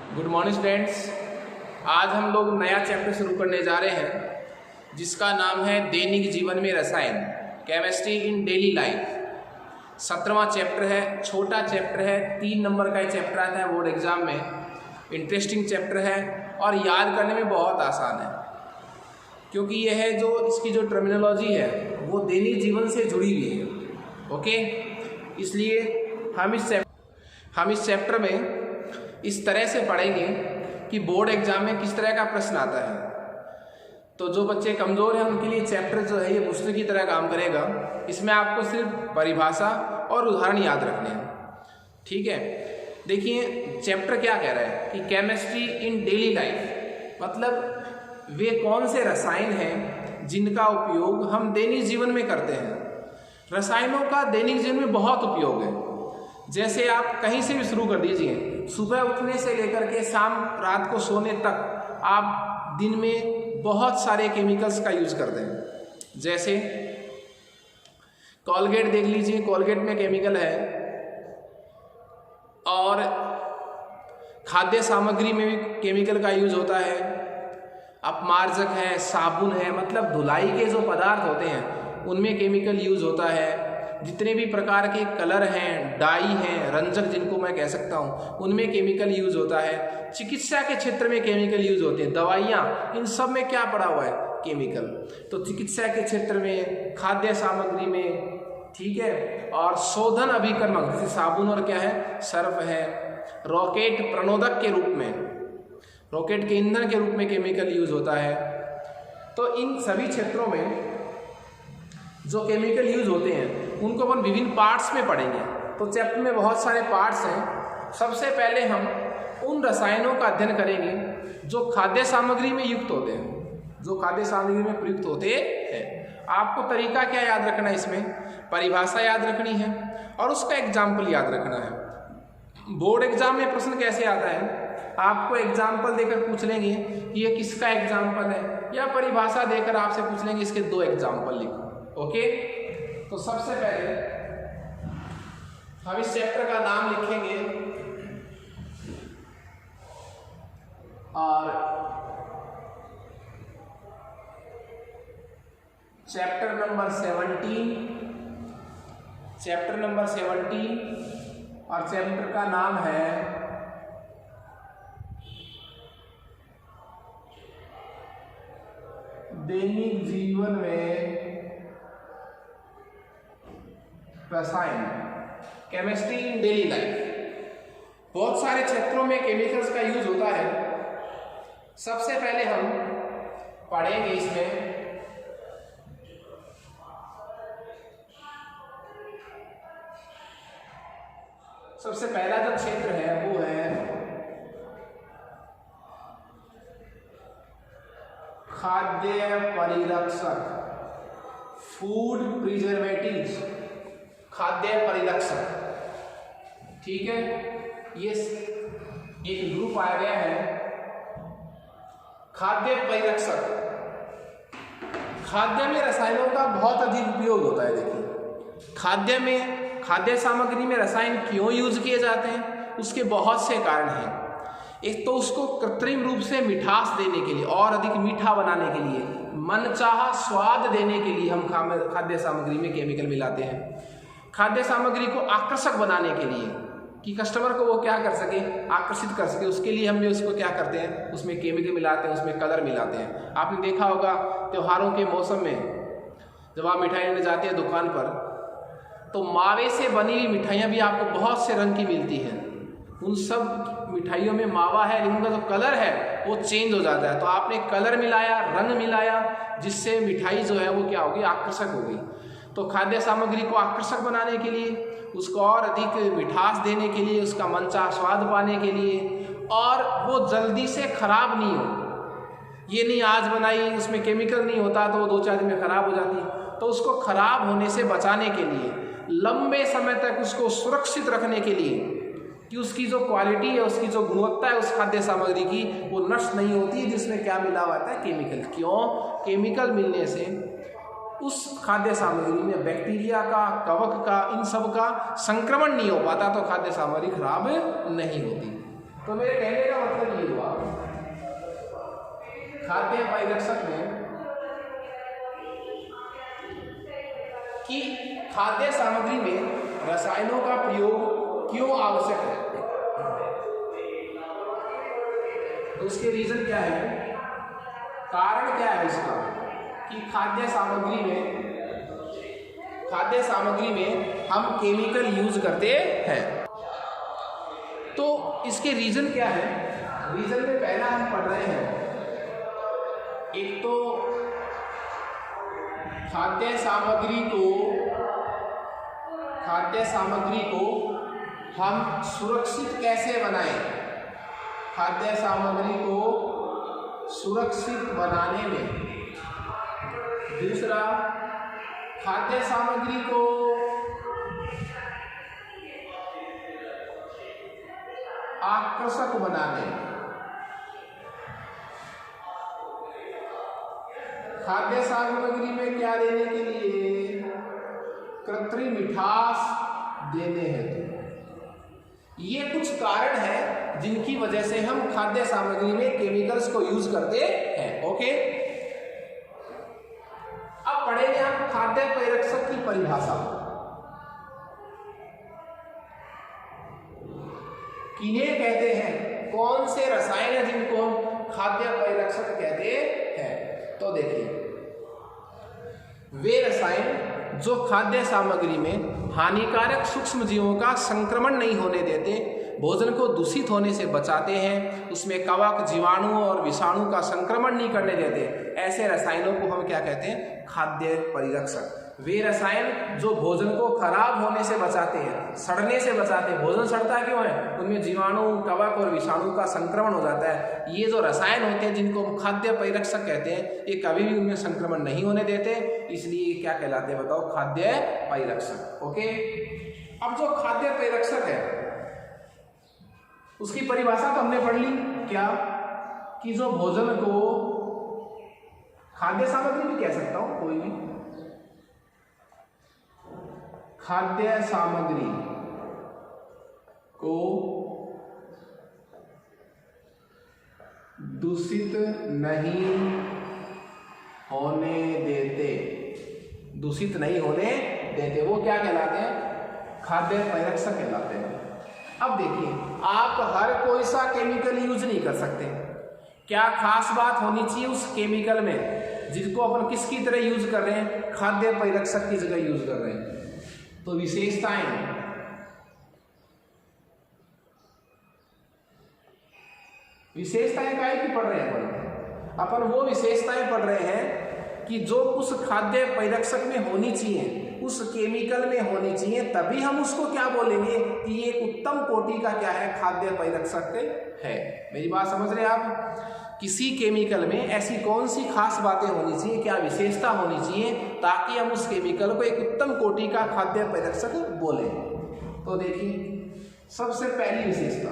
Good morning students. आज हम लोग नया चैप्टर शुरू करने जा रहे हैं जिसका नाम है दैनिक जीवन में रसायन, केमिस्ट्री इन डेली लाइफ। 17वां चैप्टर है, छोटा चैप्टर है, 3 नंबर का चैप्टर आता है बोर्ड एग्जाम में। इंटरेस्टिंग चैप्टर है और याद करने में बहुत आसान है क्योंकि यह है जो इसकी जो टर्मिनोलॉजी है वो दैनिक जीवन से जुड़ी हुई है। ओके, इसलिए हम इस चैप्टर में इस तरह से पढ़ेंगे कि बोर्ड एग्जाम में किस तरह का प्रश्न आता है। तो जो बच्चे कमज़ोर हैं उनके लिए चैप्टर जो है ये बूस्टर की तरह काम करेगा। इसमें आपको सिर्फ परिभाषा और उदाहरण याद रखने हैं, ठीक है। देखिए चैप्टर क्या कह रहा है कि केमिस्ट्री इन डेली लाइफ, मतलब वे कौन से रसायन हैं जिनका उपयोग हम दैनिक जीवन में करते हैं। रसायनों का दैनिक जीवन में बहुत उपयोग है। जैसे आप कहीं से भी शुरू कर दीजिए, सुबह उठने से लेकर के शाम रात को सोने तक आप दिन में बहुत सारे केमिकल्स का यूज करते हैं। जैसे कोलगेट देख लीजिए, कोलगेट में केमिकल है, और खाद्य सामग्री में भी केमिकल का यूज होता है। अपमार्जक है, साबुन है, मतलब धुलाई के जो पदार्थ होते हैं उनमें केमिकल यूज होता है। जितने भी प्रकार के कलर हैं, डाई हैं, रंजक जिनको मैं कह सकता हूँ, उनमें केमिकल यूज होता है। चिकित्सा के क्षेत्र में केमिकल यूज होते हैं, दवाइयाँ, इन सब में क्या पड़ा हुआ है, केमिकल। तो चिकित्सा के क्षेत्र में, खाद्य सामग्री में, ठीक है, और शोधन अभिकर्मक जैसे साबुन और क्या है, सर्फ है, रॉकेट प्रणोदक के रूप में, रॉकेट के ईंधन के रूप में केमिकल यूज होता है। तो इन सभी क्षेत्रों में जो केमिकल यूज होते हैं उनको अपन विभिन्न पार्ट्स में पढ़ेंगे। तो चैप्टर में बहुत सारे पार्ट्स हैं। सबसे पहले हम उन रसायनों का अध्ययन करेंगे जो खाद्य सामग्री में युक्त होते हैं, जो खाद्य सामग्री में प्रयुक्त होते हैं। आपको तरीका क्या याद रखना है, इसमें परिभाषा याद रखनी है और उसका एग्जाम्पल याद रखना है। बोर्ड एग्जाम में प्रश्न कैसे आता है, आपको एग्जाम्पल देकर पूछ लेंगे कि ये किसका एग्जाम्पल है, या परिभाषा देकर आपसे पूछ लेंगे इसके 2 एग्जाम्पल लिखो। ओके, तो सबसे पहले हम इस चैप्टर का नाम लिखेंगे और चैप्टर नंबर 17 और चैप्टर का नाम है दैनिक जीवन में रसायन, केमिस्ट्री इन डेली लाइफ। बहुत सारे क्षेत्रों में केमिकल्स का यूज होता है। सबसे पहले हम पढ़ेंगे इसमें सबसे पहला जो क्षेत्र है वो है खाद्य परिरक्षक, फूड प्रिजर्वेटिव्स, खाद्य परिरक्षक, ठीक है। ये एक ग्रुप आ गया है खाद्य परिरक्षक। खाद्य में रसायनों का बहुत अधिक उपयोग होता है। देखिए खाद्य सामग्री में रसायन क्यों यूज किए जाते हैं, उसके बहुत से कारण हैं। एक तो उसको कृत्रिम रूप से मिठास देने के लिए और अधिक मीठा बनाने के लिए, मनचाहा स्वाद देने के लिए हम खाद्य सामग्री में केमिकल मिलाते हैं। खाद्य सामग्री को आकर्षक बनाने के लिए कि कस्टमर को वो क्या कर सके, आकर्षित कर सके, उसके लिए हम भी उसको क्या करते हैं, उसमें केमिकल मिलाते हैं, उसमें कलर मिलाते हैं। आपने देखा होगा त्योहारों के मौसम में जब आप मिठाई लेने जाते हैं दुकान पर, तो मावे से बनी हुई मिठाइयाँ भी आपको बहुत से रंग की मिलती हैं। उन सब मिठाइयों में मावा है लेकिन उनका जो कलर है वो चेंज हो जाता है। तो आपने कलर मिलाया, रंग मिलाया, जिससे मिठाई जो है वो क्या होगी, आकर्षक हो गई। तो खाद्य सामग्री को आकर्षक बनाने के लिए, उसको और अधिक मिठास देने के लिए, उसका मनचाहा स्वाद पाने के लिए, और वो जल्दी से खराब नहीं हो। ये नहीं आज बनाई उसमें केमिकल नहीं होता तो वो 2-4 दिन में खराब हो जाती, तो उसको खराब होने से बचाने के लिए, लंबे समय तक उसको सुरक्षित रखने के लिए कि उसकी जो क्वालिटी है, उसकी जो गुणवत्ता है उस खाद्य सामग्री की, वो नष्ट नहीं होती, जिसमें क्या मिला हुआ है, केमिकल। क्यों? केमिकल मिलने से उस खाद्य सामग्री में बैक्टीरिया का, कवक का, इन सब का संक्रमण नहीं हो पाता, तो खाद्य सामग्री खराब नहीं होती। तो मेरे कहने का मतलब खाद्य परिरक्षक में कि खाद्य सामग्री में रसायनों का प्रयोग क्यों आवश्यक है। तो उसके रीजन क्या है, कारण क्या है इसका कि खाद्य सामग्री में हम केमिकल यूज करते हैं। तो इसके रीजन क्या है, रीजन में पहला हम पढ़ रहे हैं, एक तो खाद्य सामग्री को हम सुरक्षित कैसे बनाएं। खाद्य सामग्री को सुरक्षित बनाने में, दूसरा खाद्य सामग्री को आकर्षक बनाने, खाद्य सामग्री में क्या देने के लिए, कृत्रिम मिठास देने हेतु। ये कुछ कारण है जिनकी वजह से हम खाद्य सामग्री में केमिकल्स को यूज करते हैं। ओके, अब पढ़ेंगे हम खाद्य परिरक्षक की परिभाषा। किन्हें कहते हैं, कौन से रसायन है जिनको हम खाद्य परिरक्षक कहते हैं। तो देखिए, वे रसायन जो खाद्य सामग्री में हानिकारक सूक्ष्म जीवों का संक्रमण नहीं होने देते, भोजन को दूषित होने से बचाते हैं, उसमें कवक, जीवाणु और विषाणु का संक्रमण नहीं करने देते, ऐसे रसायनों को हम क्या कहते हैं, खाद्य परिरक्षक। वे रसायन जो भोजन को खराब होने से बचाते हैं, सड़ने से बचाते हैं। भोजन सड़ता क्यों है, उनमें जीवाणु, कवक और विषाणु का संक्रमण हो जाता है। ये जो रसायन होते हैं जिनको हम खाद्य परिरक्षक कहते हैं, ये कभी भी उनमें संक्रमण नहीं होने देते, इसलिए क्या कहलाते हैं बताओ, खाद्य परिरक्षक। ओके, अब जो खाद्य परिरक्षक है उसकी परिभाषा तो हमने पढ़ ली, क्या कि जो भोजन को, खाद्य सामग्री भी कह सकता हूं कोई भी, खाद्य सामग्री को दूषित नहीं होने देते, दूषित नहीं होने देते, वो क्या कहलाते हैं, खाद्य परिरक्षक कहलाते हैं। अब देखिए, आप हर कोई सा केमिकल यूज नहीं कर सकते, क्या खास बात होनी चाहिए उस केमिकल में जिसको अपन किसकी तरह यूज कर रहे हैं, खाद्य परिरक्षक की जगह यूज कर रहे हैं। तो विशेषताएं काहे की पढ़ रहे हैं अपन वो विशेषताएं पढ़ रहे हैं कि जो उस खाद्य परिरक्षक में होनी चाहिए, उस केमिकल में होनी चाहिए, तभी हम उसको क्या बोलेंगे कि ये एक उत्तम कोटि का क्या है, खाद्य परिरक्षक है। मेरी बात समझ रहे हैं आप, किसी केमिकल में ऐसी कौन सी खास बातें होनी चाहिए, क्या विशेषता होनी चाहिए, ताकि हम उस केमिकल को एक उत्तम कोटि का खाद्य परिरक्षक बोले। तो देखिए, सबसे पहली विशेषता,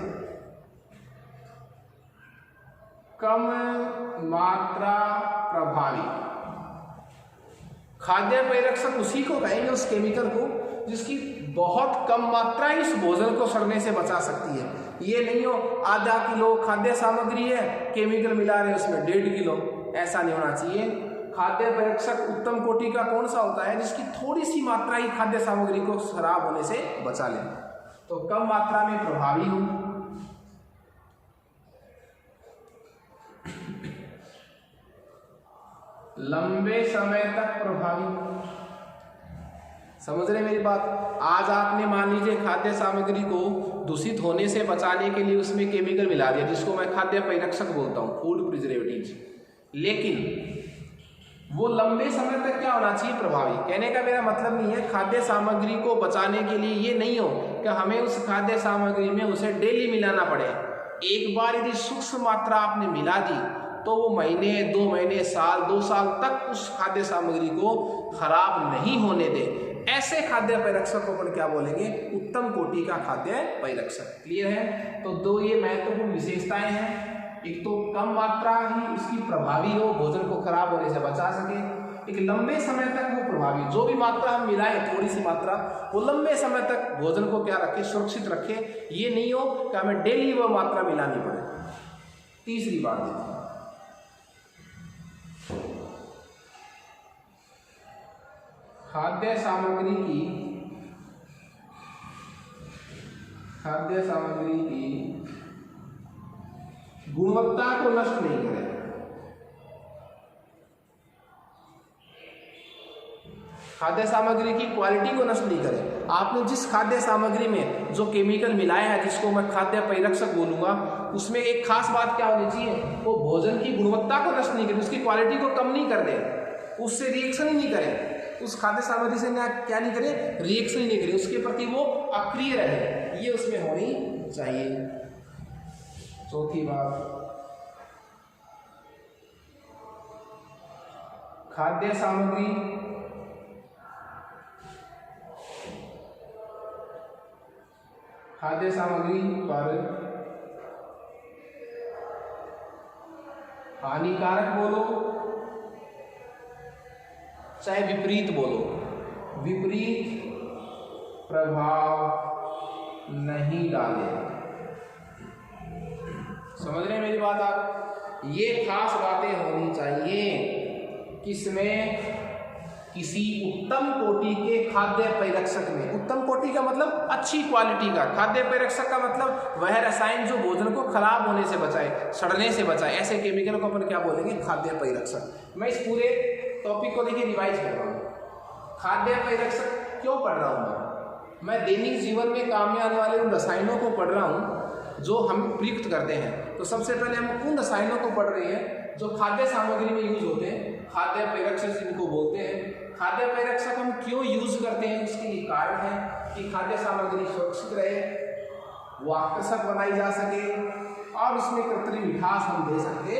कम मात्रा प्रभावी। खाद्य परिरक्षक उसी को कहेंगे, उस केमिकल को जिसकी बहुत कम मात्रा ही उस भोजन को सड़ने से बचा सकती है। ये नहीं हो आधा किलो खाद्य सामग्री है, केमिकल मिला रहे उसमें 1.5 किलो, ऐसा नहीं होना चाहिए। खाद्य परिरक्षक उत्तम कोटि का कौन सा होता है, जिसकी थोड़ी सी मात्रा ही खाद्य सामग्री को खराब होने से बचा ले। तो कम मात्रा में प्रभावी हो, लंबे समय तक प्रभावी। समझ रहे मेरी बात, आज आपने मान लीजिए खाद्य सामग्री को दूषित होने से बचाने के लिए उसमें केमिकल मिला दिया, जिसको मैं खाद्य परिरक्षक बोलता हूँ, फूड प्रिजर्वेटिव्स, लेकिन वो लंबे समय तक क्या होना चाहिए, प्रभावी। कहने का मेरा मतलब नहीं है खाद्य सामग्री को बचाने के लिए ये नहीं हो कि हमें उस खाद्य सामग्री में उसे डेली मिलाना पड़े। एक बार यदि सूक्ष्म मात्रा आपने मिला दी तो वो महीने, 2 महीने, साल, 2 साल तक उस खाद्य सामग्री को खराब नहीं होने दे। ऐसे खाद्य परिरक्षक को अपन क्या बोलेंगे, उत्तम कोटि का खाद्य परिरक्षक। क्लियर है। तो 2 ये महत्वपूर्ण विशेषताएं हैं, एक तो कम मात्रा ही उसकी प्रभावी हो, भोजन को खराब होने से बचा सके, एक लंबे समय तक वो प्रभावी, जो भी मात्रा हम मिलाएं थोड़ी सी मात्रा, वो लंबे समय तक भोजन को क्या रखे, सुरक्षित रखे। ये नहीं हो कि हमें डेली वो मात्रा मिलानी पड़े। तीसरी बात देखिए, खाद्य सामग्री की गुणवत्ता को नष्ट नहीं करे। खाद्य सामग्री की क्वालिटी को नष्ट नहीं करे। आपने जिस खाद्य सामग्री में जो केमिकल मिलाया है, जिसको मैं खाद्य परिरक्षक बोलूंगा, उसमें एक खास बात क्या होनी चाहिए, वो भोजन की गुणवत्ता को नष्ट नहीं करे, उसकी क्वालिटी को कम नहीं कर दे, उससे रिएक्शन ही नहीं करे, उस खाद्य सामग्री से ना क्या नहीं करे, रिएक्शन ही नहीं करे, उसके प्रति वो अक्रिय रहे, ये उसमें होनी चाहिए। चौथी बात, खाद्य सामग्री पर हानिकारक बोलो चाहे विपरीत बोलो, विपरीत प्रभाव नहीं डाले। समझ रहे हैं मेरी बात आप? ये खास बातें होनी चाहिए किसमें, किसी उत्तम कोटि के खाद्य परिरक्षक में। उत्तम कोटि का मतलब अच्छी क्वालिटी का, खाद्य परिरक्षक का मतलब वह रसायन जो भोजन को खराब होने से बचाए, सड़ने से बचाए, ऐसे केमिकल को अपन क्या बोलेंगे, खाद्य परिरक्षक। मैं इस पूरे टॉपिक को देखिए रिवाइज कर रहा हूँ। खाद्य परिरक्षक क्यों पढ़ रहा हूँ मैं दैनिक जीवन में काम में आने वाले उन रसायनों को पढ़ रहा हूँ जो हम प्रयुक्त करते हैं। तो सबसे पहले हम उन रसायनों को पढ़ रहे हैं जो खाद्य सामग्री में यूज होते हैं, खाद्य परिरक्षक जिनको बोलते हैं। खाद्य परिरक्षक हम क्यों यूज करते हैं, उसके ये कारण है कि खाद्य सामग्री सुरक्षित रहे, वो आकर्षक बनाई जा सके और उसमें कृत्रिम मिठास हम दे सके।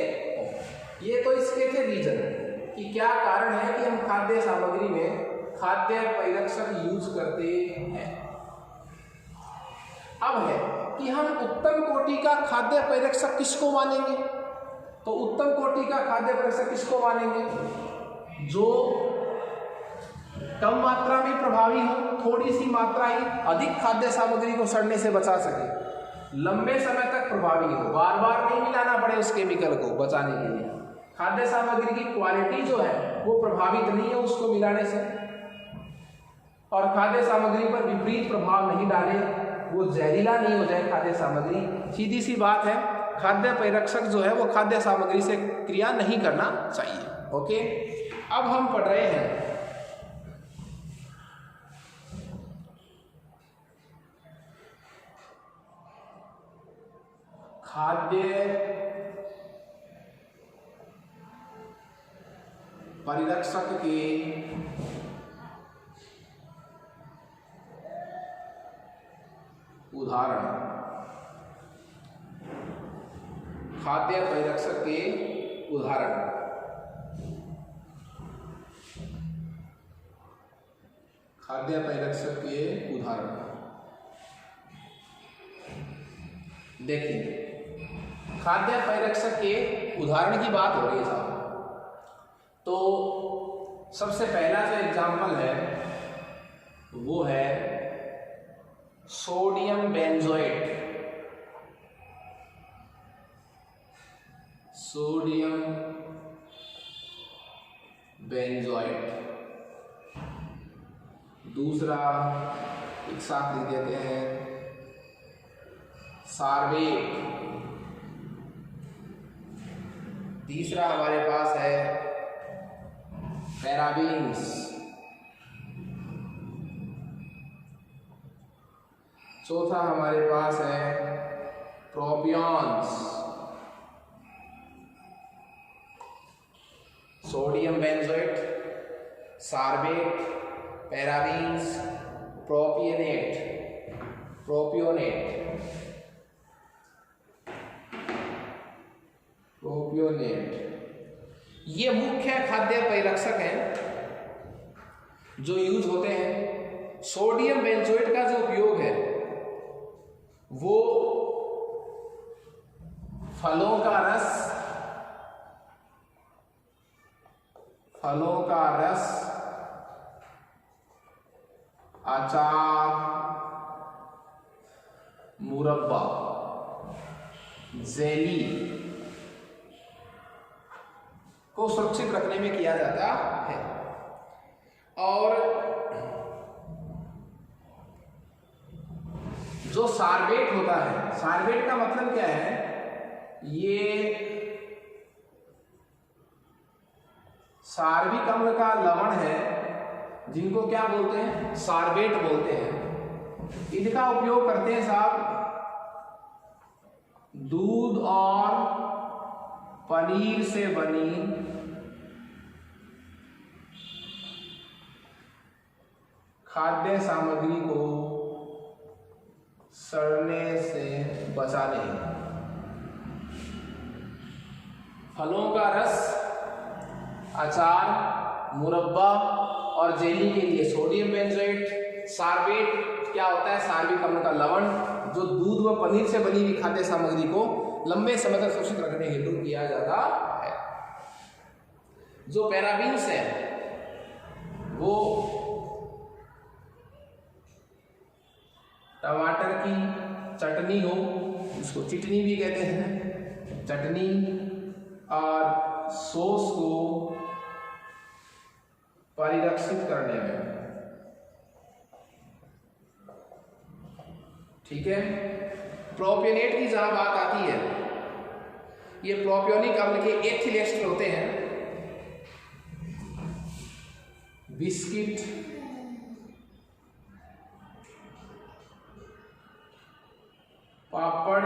ये तो इसके थे रीजन कि क्या कारण है कि हम खाद्य सामग्री में खाद्य परिरक्षक यूज करते हैं। अब है कि हम उत्तम कोटि का खाद्य परिरक्षक किसको मानेंगे, तो उत्तम कोटि का खाद्य परिरक्षक किसको मानेंगे, जो कम मात्रा में प्रभावी हो, थोड़ी सी मात्रा ही अधिक खाद्य सामग्री को सड़ने से बचा सके, लंबे समय तक प्रभावी हो, बार बार नहीं मिलाना पड़े उस केमिकल को बचाने के लिए, खाद्य सामग्री की क्वालिटी जो है वो प्रभावित नहीं है उसको मिलाने से, और खाद्य सामग्री पर विपरीत प्रभाव नहीं डाले, वो जहरीला नहीं हो जाए खाद्य सामग्री। सीधी सी बात है, खाद्य परिरक्षक जो है वो खाद्य सामग्री से क्रिया नहीं करना चाहिए। ओके, अब हम पढ़ रहे हैं खाद्य परिरक्षक के उदाहरण, खाद्य परिरक्षक के उदाहरण। खाद्य परिरक्षक के उदाहरण देखिए, खाद्य परिरक्षक के उदाहरण की बात हो रही है साहब, तो सबसे पहला जो एग्जाम्पल है वो है सोडियम बेंजोएट। Sodium benzoate. दूसरा एक साथ लिख देते हैं सार्वेट। तीसरा हमारे पास है पैराबीन्स। चौथा हमारे पास है propions. Sodium benzoate, sorbate, parabens, propionate. ये मुख्य खाद्य परिरक्षक हैं जो यूज होते हैं। सोडियम बेंजोएट का जो उपयोग है वो फलों का रस, अचार, मुरब्बा, जेली को सुरक्षित रखने में किया जाता है। और जो सार्बेट होता है, सार्बेट का मतलब क्या है, ये सार्विक अम्ल का लवण है जिनको क्या बोलते हैं, सार्बेट बोलते हैं। इनका उपयोग करते हैं साहब दूध और पनीर से बनी खाद्य सामग्री को सड़ने से बचाने, फलों का रस, अचार, मुरब्बा और जेली के लिए सोडियम बेंजोएट। सार्बेट क्या होता है, सार्विक अम्ल का लवण जो दूध व पनीर से बनी हुई खाद्य सामग्री को लंबे समय तक सुरक्षित रखने हेतु किया जाता है। जो पैराबीन्स है वो टमाटर की चटनी हो, इसको चिटनी भी कहते हैं, चटनी और सॉस को परिरक्षित करने में, ठीक है। प्रोपियोनेट की जहां बात आती है, ये प्रोपियोनिक अम्ल के एथिल एस्टर होते हैं। बिस्किट, पापड़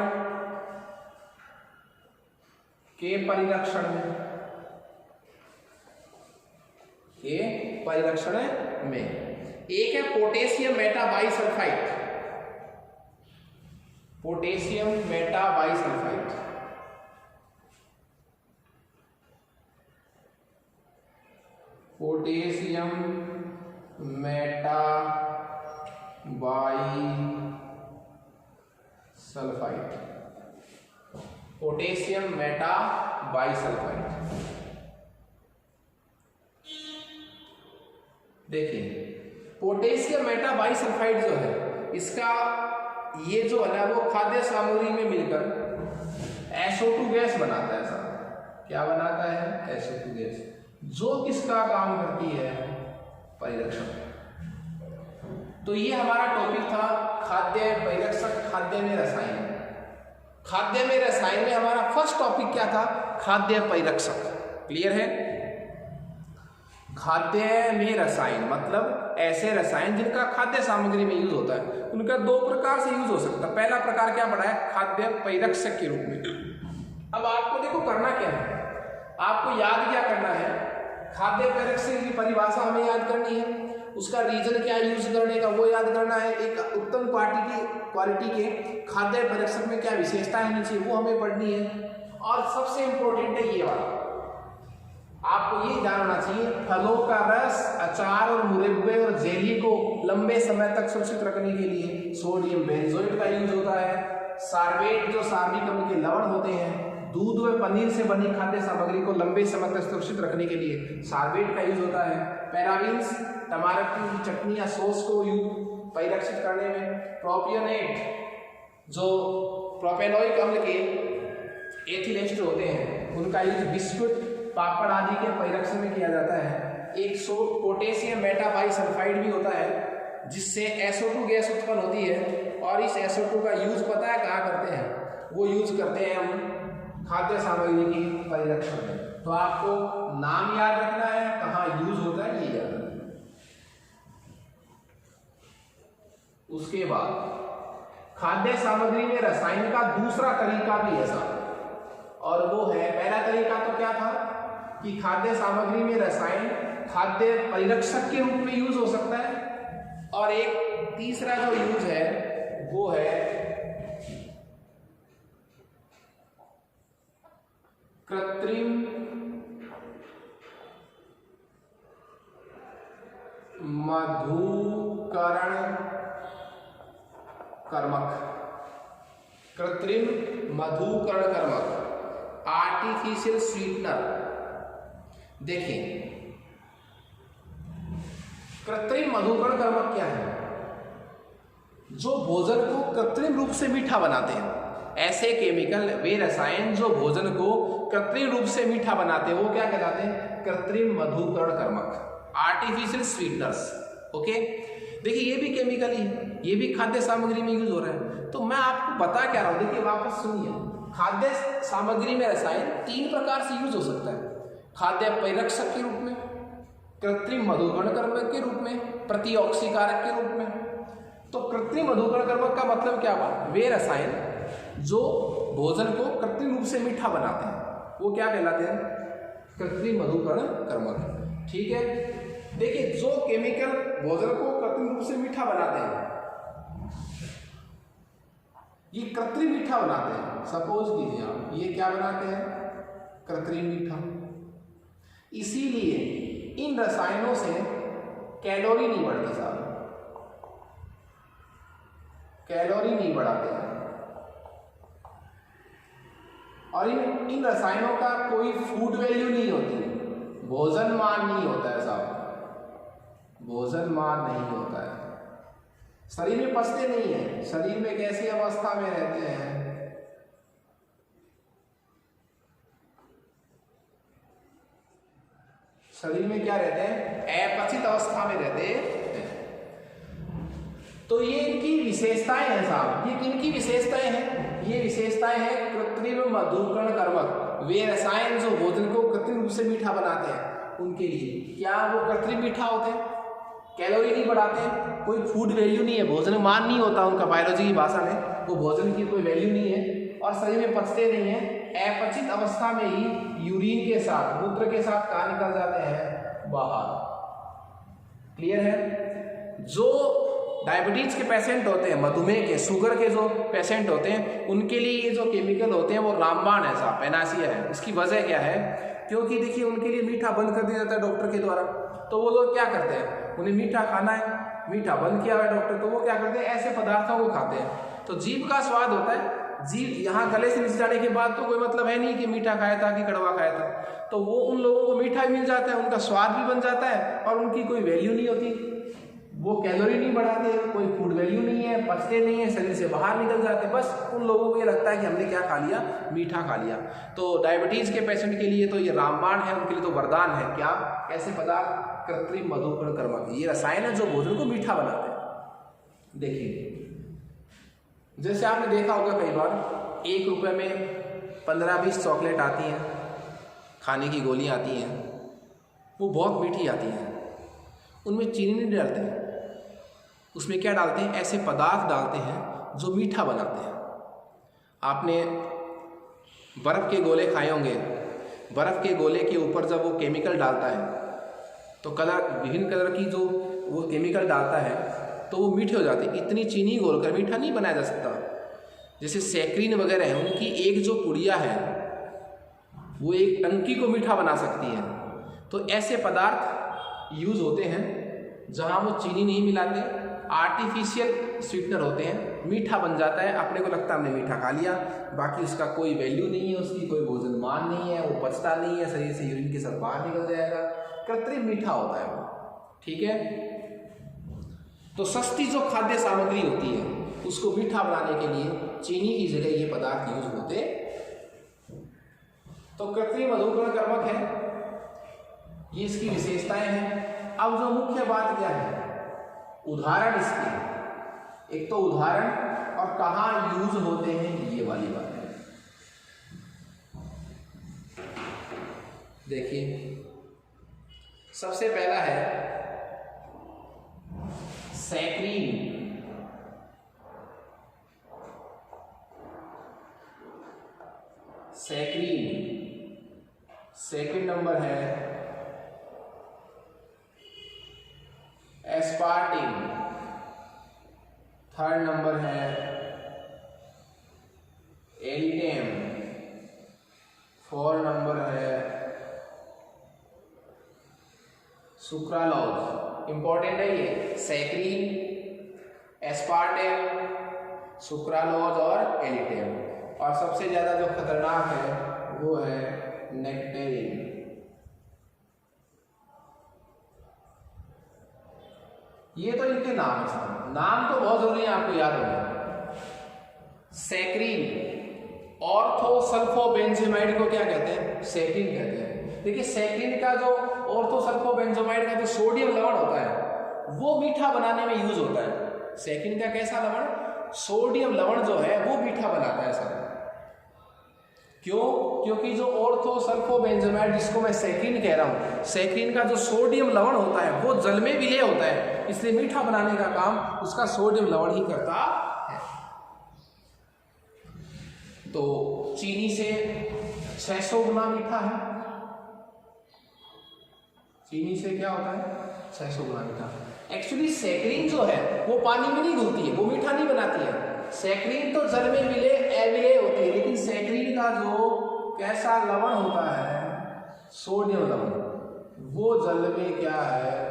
के परिरक्षण में एक है potassium metabisulphide, potassium metabisulphide, potassium metabisulphide, potassium metabisulphide. देखिए पोटेशियम मेटाबाइसल्फाइड जो है, इसका ये जो है ना वो खाद्य सामग्री में मिलकर SO2 गैस बनाता है साहब। क्या बनाता है, SO2 गैस, जो किसका काम करती है, परिरक्षण। तो ये हमारा टॉपिक था खाद्य परिरक्षक, खाद्य में रसायन। खाद्य में रसायन में हमारा फर्स्ट टॉपिक क्या था, खाद्य परिरक्षक। क्लियर है। खाद्य में रसायन मतलब ऐसे रसायन जिनका खाद्य सामग्री में यूज होता है। उनका दो प्रकार से यूज हो सकता है। पहला प्रकार क्या पढ़ा है, खाद्य परिरक्षक के रूप में। अब आपको देखो करना क्या है, आपको याद क्या करना है, खाद्य परिरक्षक की परिभाषा हमें याद करनी है, उसका रीजन क्या यूज करने का वो याद करना है, एक उत्तम क्वालिटी के खाद्य परिरक्षक में क्या विशेषताएं होनी चाहिए वो हमें पढ़नी है। और सबसे इंपॉर्टेंट है ये वाला, आपको ये जानना चाहिए, फलों का रस, अचार और मुरब्बे और जेली को लंबे समय तक सुरक्षित रखने के लिए सोडियम बेंजोएट का यूज होता है। सार्बेट जो सार्विक अम्ल के लवण होते हैं, दूध व पनीर से बनी खाद्य सामग्री को लंबे समय तक सुरक्षित रखने के लिए सार्बेट का यूज होता है। पैराबीन्स टमाटर की चटनी या सॉस को परिरक्षित करने में। प्रोपियोनेट जो प्रोपेनोइक अम्ल के एथिल एस्टर होते हैं, उनका यूज बिस्कुट, पापड़ आदि के परिरक्षण में किया जाता है। एक पोटेशियम मेटाबाइसल्फाइड भी होता है जिससे SO2 गैस उत्पन्न होती है, और इस SO2 का यूज पता है कहाँ करते हैं, वो यूज करते हैं हम खाद्य सामग्री की परिरक्षण में। तो आपको नाम याद रखना है, कहाँ यूज होता है ये याद रखना है। उसके बाद खाद्य सामग्री में रसायन का दूसरा तरीका भी ऐसा, और वो है, पहला तरीका तो क्या था कि खाद्य सामग्री में रसायन खाद्य परिरक्षक के रूप में यूज हो सकता है, और एक तीसरा जो यूज है वो है कृत्रिम मधुकरण कर्मक। कृत्रिम मधुकरण कर्मक, आर्टिफिशियल स्वीटनर। देखिए कृत्रिम मधुकरण कर्मक क्या है, जो भोजन को कृत्रिम रूप से मीठा बनाते हैं। ऐसे केमिकल, वे रसायन जो भोजन को कृत्रिम रूप से मीठा बनाते हैं, वो क्या कहलाते हैं, कृत्रिम मधुकरण कर्मक। Artificial sweeteners. ओके, देखिए ये भी केमिकल ही, ये भी खाद्य सामग्री में यूज हो रहा है। तो मैं आपको बता क्या रहा हूँ, देखिए वापस सुनिए, खाद्य सामग्री में रसायन 3 प्रकार से यूज हो सकता है। खाद्य परिरक्षक के रूप में, कृत्रिम मधुकरणकर्मक के रूप में, प्रतिऑक्सीकारक के रूप में। तो कृत्रिम मधुकरणकर्मक का मतलब क्या हुआ, वे रसायन जो भोजन को कृत्रिम रूप से मीठा बनाते हैं, वो क्या कहलाते हैं, कृत्रिम मधुकरणकर्मक। ठीक है, देखिए जो केमिकल भोजन को कृत्रिम रूप से मीठा बनाते हैं, ये कृत्रिम मीठा बनाते हैं। सपोज कीजिए आप, ये क्या बनाते हैं, कृत्रिम मीठा। इसीलिए इन रसायनों से कैलोरी नहीं बढ़ती साहब, कैलोरी नहीं बढ़ाते हैं। और इन रसायनों का कोई फूड वैल्यू नहीं होती, भोजन मान नहीं होता है साहब, भोजन मान नहीं होता है। शरीर में पचते नहीं है, शरीर में कैसी अवस्था में रहते हैं, शरीर में क्या रहते हैं, अपचित अवस्था में रहते हैं। तो ये इनकी विशेषताएं हैं साहब, ये किनकी विशेषताएं हैं, ये विशेषताएं हैं कृत्रिम मधुकरणकर्मक, वे रसायन जो भोजन को कृत्रिम रूप से मीठा बनाते हैं उनके लिए। क्या वो कृत्रिम मीठा होते हैं, कैलोरी नहीं बढ़ाते हैं, कोई फूड वैल्यू नहीं है, भोजन मान नहीं होता उनका, बायोलॉजी की भाषा में वो भोजन की कोई वैल्यू नहीं है, और शरीर में पचते नहीं है। अपचित अवस्था में ही यूरिन के साथ, मूत्र के साथ कहाँ निकल जाते हैं, बाहर। क्लियर है। जो डायबिटीज के पेशेंट होते हैं, मधुमेह के, शुगर के जो पेशेंट होते हैं, उनके लिए ये जो केमिकल होते हैं वो रामबाण है साहब, पेनासिया है। इसकी वजह क्या है, क्योंकि देखिए उनके लिए मीठा बंद कर दिया जाता है डॉक्टर के द्वारा। तो वो लोग क्या करते हैं, उन्हें मीठा खाना है, मीठा बंद किया हुआ है डॉक्टर, तो वो क्या करते हैं, ऐसे पदार्थों को खाते हैं। तो जीभ का स्वाद होता है, जीभ यहाँ गले से नीचे जाने के बाद तो कोई मतलब है नहीं कि मीठा खाया था कि कड़वा खाया था। तो वो उन लोगों को मीठा भी मिल जाता है, उनका स्वाद भी बन जाता है, और उनकी कोई वैल्यू नहीं होती, वो कैलोरी नहीं बढ़ाते, कोई फूड वैल्यू नहीं है, पचते नहीं है, शरीर से बाहर निकल जाते, बस उन लोगों को ये लगता है कि हमने क्या खा लिया, मीठा खा लिया। तो डायबिटीज के पेशेंट के लिए तो ये रामबाण है, उनके लिए तो वरदान है। क्या, कैसे पदार्थ, कृत्रिम मधुकरणकर्मक, ये रसायन है जो भोजन को मीठा बनाते हैं। देखिए जैसे आपने देखा होगा कई बार 1 रुपये में 15-20 चॉकलेट आती हैं, खाने की गोलियां आती हैं, वो बहुत मीठी आती हैं, उनमें चीनी नहीं डालते हैं, उसमें क्या डालते हैं, ऐसे पदार्थ डालते हैं जो मीठा बनाते हैं। आपने बर्फ़ के गोले खाए होंगे, बर्फ़ के गोले के ऊपर जब वो केमिकल डालता है तो कलर, विभिन्न कलर की जो वो केमिकल डालता है तो वो मीठे हो जाते हैं। इतनी चीनी घोलकर मीठा नहीं बनाया जा सकता। जैसे सैक्रीन वगैरह है, उनकी एक जो पुड़िया है वो एक टंकी को मीठा बना सकती है। तो ऐसे पदार्थ यूज़ होते हैं जहाँ वो चीनी नहीं मिलाते, आर्टिफिशियल स्वीटनर होते हैं, मीठा बन जाता है, अपने को लगता है हमने मीठा खा लिया, बाकी उसका कोई वैल्यू नहीं है, उसकी कोई भोजन मान नहीं है, वो पचता नहीं है, शरीर से यूरिन के साथ बाहर निकल जाएगा, कृत्रिम मीठा होता है वो। ठीक है। तो सस्ती जो खाद्य सामग्री होती है उसको मीठा बनाने के लिए चीनी की जगह ये पदार्थ यूज होते। तो कृत्रिम मधुकरणकर्मक है, ये इसकी विशेषताएं हैं। अब जो मुख्य बात क्या है, उदाहरण इसके, एक तो उदाहरण और कहाँ यूज होते हैं, ये वाली बात है। देखिए सबसे पहला है सैक्रीन। सेकंड नंबर है एस्पार्टिन, थर्ड नंबर है एलिटेम, फोर्थ नंबर है सुक्रालोज। इंपॉर्टेंट है ये, सैक्रीन, एस्पार्टेम, सुक्रालोज और एलिटेम। और सबसे ज़्यादा जो खतरनाक है वो है नेक्टेरिन। ये तो इनके नाम है, नाम तो बहुत जरूरी है, आपको याद होगा। सैक्रीन, ऑर्थोसल्फोबेंजेमाइड को क्या कहते हैं, सैक्रीन कहते हैं। देखिए सैकरीन का जो ऑर्थोसल्फोबेंजोमाइड का जो सोडियम लवण होता है वो मीठा बनाने में यूज होता है। सैकरीन का कैसा लवण, सोडियम लवण जो है वो मीठा बनाता है सर। क्यों? क्योंकि जो ऑर्थोसल्फोबेंजोमाइड जिसको मैं सैकरीन कह रहा हूं, सैकरीन का जो सोडियम लवण होता है वो जल में विलय होता है, इसलिए मीठा बनाने का काम उसका सोडियम लवण ही करता है। तो चीनी से 600 गुना मीठा है। चीनी से क्या होता है? 600 गुना मीठा। एक्चुअली सैकरीन जो है वो पानी में नहीं घुलती है, वो मीठा नहीं बनाती है। सैकरीन तो जल में विलय अविलय होती है, लेकिन सैकरीन का जो कैसा लवण होता है, सोडियम लवण, वो जल में क्या है?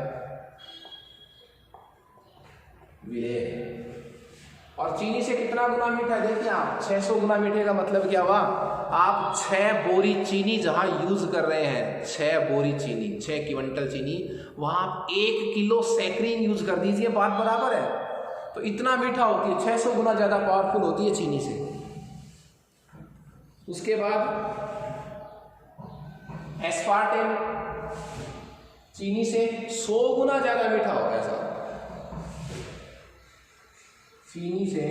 विलय। और चीनी से कितना गुना मीठा है? देखिए आप 600 गुना मीठे का मतलब क्या हुआ? आप 6 बोरी चीनी जहां यूज कर रहे हैं, 6 बोरी चीनी, 6 क्विंटल चीनी, वहां आप 1 किलो सैकरीन यूज कर दीजिए, बात बराबर है। तो इतना मीठा होती है, 600 गुना ज्यादा पावरफुल होती है चीनी से। उसके बाद एस्पार्टेम चीनी से 100 गुना ज्यादा मीठा होता है साहब। चीनी से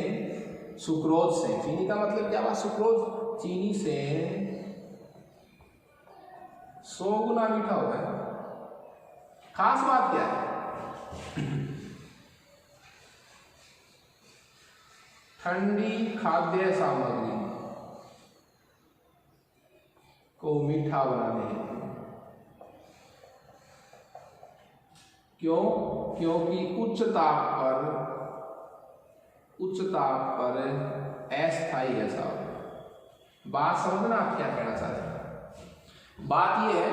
सुक्रोज से, चीनी का मतलब क्या हुआ? सुक्रोज। चीनी से 100 गुना मीठा होता है। खास बात क्या है? ठंडी खाद्य सामग्री को मीठा बनाने के लिए, क्यों? क्योंकि उच्च ताप पर अस्थायी है साहब। बात समझना आप क्या कहना चाहते हैं। बात यह है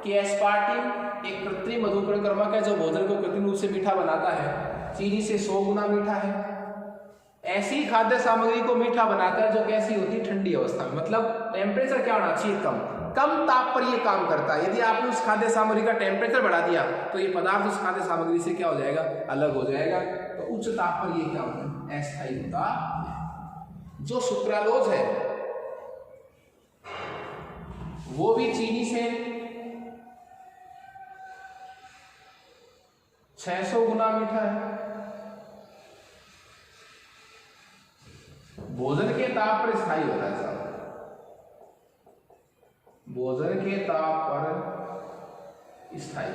कि एस्पार्टिन एक कृत्रिम मधुकरणक्रमक है जो भोजन को कृत्रिम रूप से मीठा बनाता है। चीनी से 100 गुना मीठा है। ऐसी खाद्य सामग्री को मीठा बनाता है जो कैसी होती है? ठंडी अवस्था में। मतलब टेम्परेचर क्या होना चाहिए? कम ताप पर यह काम करता है। यदि आपने उस खाद्य सामग्री का टेम्परेचर बढ़ा दिया तो ये पदार्थ उस खाद्य सामग्री से क्या हो जाएगा? अलग हो जाएगा। तो उच्च ताप पर यह क्या होता है? अस्थायी होता है। जो सुक्रालोज है वो भी चीनी से 600 गुना मीठा है। भोजन के ताप पर स्थायी होता है साहब। भोजन के ताप पर स्थायी।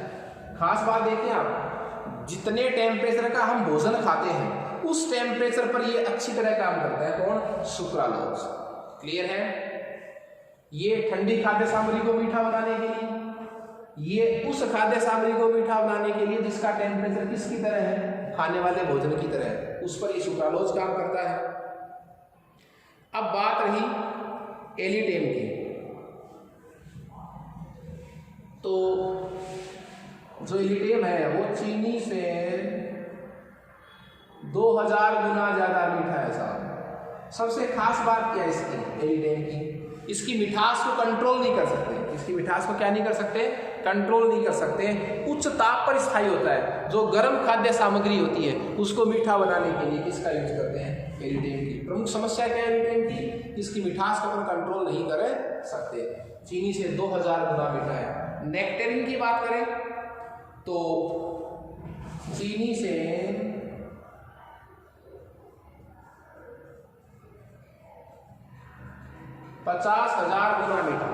खास बात देखिए आप, जितने टेम्परेचर का हम भोजन खाते हैं उस टेम्परेचर पर ये अच्छी तरह काम करता है। कौन? सुक्रालोज। क्लियर है? ये ठंडी खाद्य सामग्री को मीठा बनाने के लिए, ये उस खाद्य सामग्री को मीठा बनाने के लिए जिसका टेम्परेचर किसकी तरह है? खाने वाले भोजन की तरह है, उस पर ये सुक्रालोज काम करता है। अब बात रही एलिटेम की, तो जो एलिटेम है वो चीनी से 2000 गुना ज्यादा मीठा है साहब। सबसे खास बात क्या है इसकी, एलिटेम की? इसकी मिठास को कंट्रोल नहीं कर सकते। इसकी मिठास को क्या नहीं कर सकते? कंट्रोल नहीं कर सकते। उच्च ताप पर स्थायी होता है। जो गर्म खाद्य सामग्री होती है उसको मीठा बनाने के लिए किसका यूज करते हैं? एलिटेम की। प्रमुख समस्या क्या है एलिटेम की? इसकी मिठास को कंट्रोल नहीं कर सकते। चीनी से 2000 गुना मीठा है। नेक्टेरिन की बात करें तो चीनी से 50,000 गुना मीठा।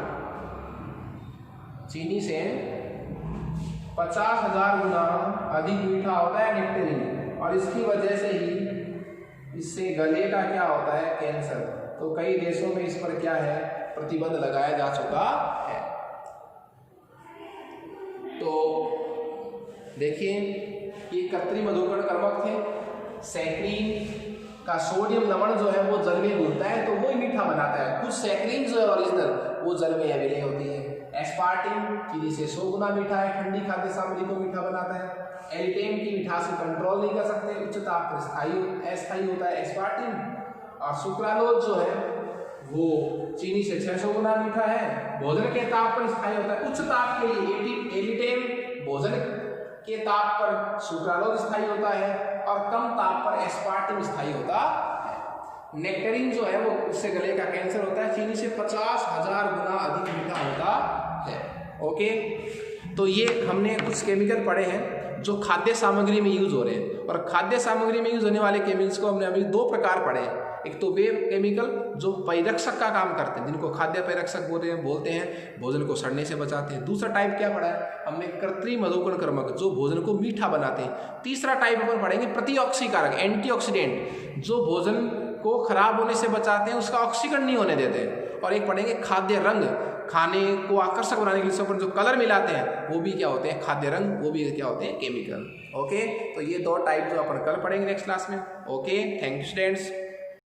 चीनी से 50,000 गुना अधिक मीठा होता है नेक्टेरिन, और इसकी वजह से ही इससे गले का क्या होता है? कैंसर। तो कई देशों में इस पर क्या है? प्रतिबंध लगाया जा चुका है। तो देखिए ये कृत्रिम मधुकरणक्रमक थे। सैकरीन का सोडियम लवण जो है वो जल में घुलता है तो वो ही मीठा बनाता है। कुछ सैकरीन जो है ओरिजिनल वो जल में अविलय होती है। एस्पार्टिन चीनी से 100 गुना मीठा है, ठंडी खाद्य सामग्री को मीठा बनाता है। एलिटेम की मिठास को कंट्रोल नहीं कर सकते, उच्च ताप पर अस्थायी होता है एस्पार्टिन। और सुक्रालोज जो है वो चीनी से 600 गुना मीठा है, भोजन के ताप पर स्थायी होता है। उच्च ताप के लिए एलिटेम, भोजन के ताप पर सुक्रालोज स्थायी होता है, और कम ताप पर एस्पार्टिन स्थायी होता है। नेक्टेरिन जो है वो उससे गले का कैंसर होता है। चीनी से 50,000 गुना अधिक मीठा होता है। ओके, तो ये हमने कुछ केमिकल पढ़े हैं जो खाद्य सामग्री में यूज हो रहे हैं। और खाद्य सामग्री में यूज होने वाले केमिकल्स को हमने अभी दो प्रकार पढ़े हैं। एक तो वे केमिकल जो परिरक्षक का काम करते हैं, जिनको खाद्य परिरक्षक बोलते हैं, भोजन को सड़ने से बचाते हैं। दूसरा टाइप क्या पढ़ा है हमने, कृत्रिम अधोकरण क्रमक, जो भोजन को मीठा बनाते हैं। तीसरा टाइप अपन पढ़ेंगे प्रतिऑक्सीकारक, एंटीऑक्सीडेंट, जो भोजन को खराब होने से बचाते हैं, उसका ऑक्सीकरण नहीं होने देते। और एक पढ़ेंगे खाद्य रंग, खाने को आकर्षक बनाने के लिए सब जो कलर मिलाते हैं वो भी क्या होते हैं, खाद्य रंग, वो भी क्या होते हैं, केमिकल। ओके, तो ये दो टाइप जो अपन कल पढ़ेंगे नेक्स्ट क्लास में। Okay, thank you students.